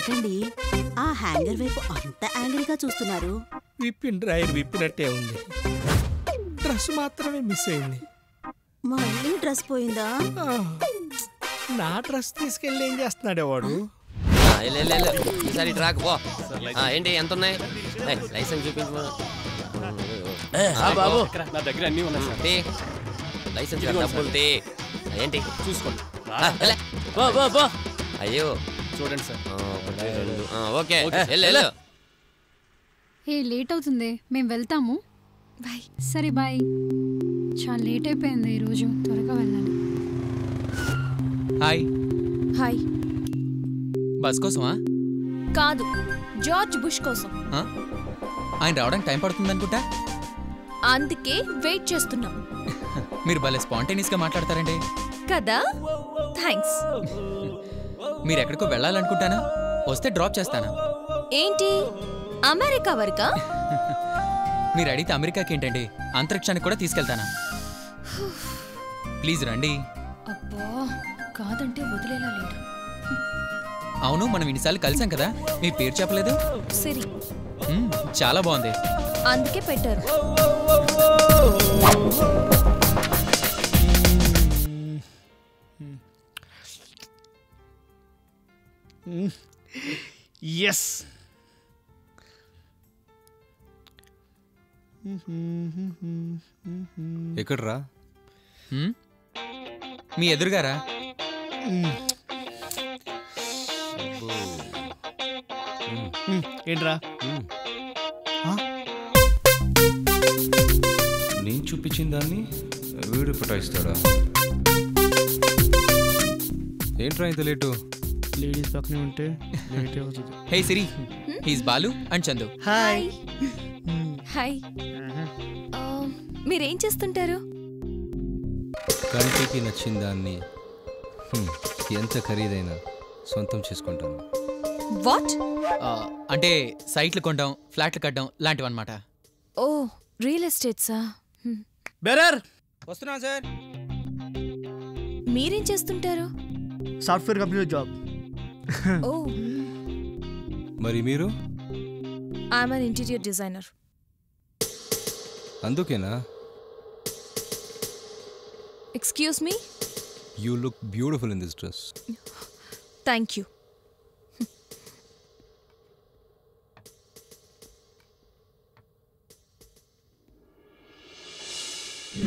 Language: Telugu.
ఏంటండి ఆ హ్యాంగర్ వైపు అంత యాంగిల్గా చూస్తున్నారు? విప్పిన డ్రైవర్ విప్పినట్టే ఉంది, డ్రెస్ మాత్రమే మిస్ అయింది. మళ్ళీ డ్రెస్ పోయిందా? నా డ్రెస్ తీసుకెళ్ళి ఏం చేస్తున్నాడే వాడు? ఈసారి ట్రాక్ పో. ఏంటి ఎంత ఉన్నాయి? లైసెన్స్ చూపించు బాబు. నా దగ్గర అన్నీ ఉన్నాయి సార్. లైసెన్స్ డబ్బులు ఏంటి చూసుకోండి. అయ్యో చూడండి సార్. ఓకే లేట్ అవుతుంది, మేము వెళ్తాము. బాయ్. సరే బాయ్. చాలా లేట్ అయిపోయింది ఈరోజు, త్వరగా వెళ్ళాలి. హాయ్. హాయ్. బస్ కోసమా? కాదు, జార్జ్ బుష్ కోసం. ఆయన రావడానికి టైం పడుతుంది అనుకుంటా, అందుకే వెయిట్ చేస్తున్నాం. మీరు భలే స్పాంటేనియస్గా మాట్లాడతారండి కదా. థ్యాంక్స్. మీరు ఎక్కడికో వెళ్ళాలనుకుంటానా? వస్తే డ్రాప్ చేస్తానా? ఏంటి అమెరికా వరకా? మీరు అడిగితే అమెరికాకి ఏంటండి, అంతరిక్షానికి కూడా తీసుకెళ్తానా? ప్లీజ్ రండి. అబ్బా, కాదంటే వదిలేలా లేడు. అవును, మనం ఇన్నిసార్లు కలిసాం కదా, మీ పేరు చెప్పలేదు. సరే, చాలా బాగుంది, అందుకే పెట్టారు. ఎస్. ఎక్కడ్రా? మీ ఎదురుగారా? ఏంట్రా? నేను చూపించిన దాన్ని వీడు పటాయిస్తాడా? ఏంట్రా ఇంత లేటు? లేడీస్ పక్కనే ఉంటే లేట్ అవుతుంది. Hey Siri, he's Balu and Chandu. Hi. Hi. మీరేం చేస్తుంటారు? కంటికి నచ్చిన దాన్ని ఎంత ఖరీదైనా సొంతం చేసుకుంటాను. వాట్? అంటే సైట్లు కొనడం, ఫ్లాట్లు కట్టడం లాంటివన్నమాట. ఓ, రియల్ ఎస్టేట్సా? బెరర్ వస్తున్నా సార్. మీరేం చేస్తుంటారు? సాఫ్ట్వేర్ కంపెనీలో జాబ్. ఓ, మరి మీరు? I'm an interior designer. అందుకేనా? Excuse me? You look beautiful in this dress. Thank you.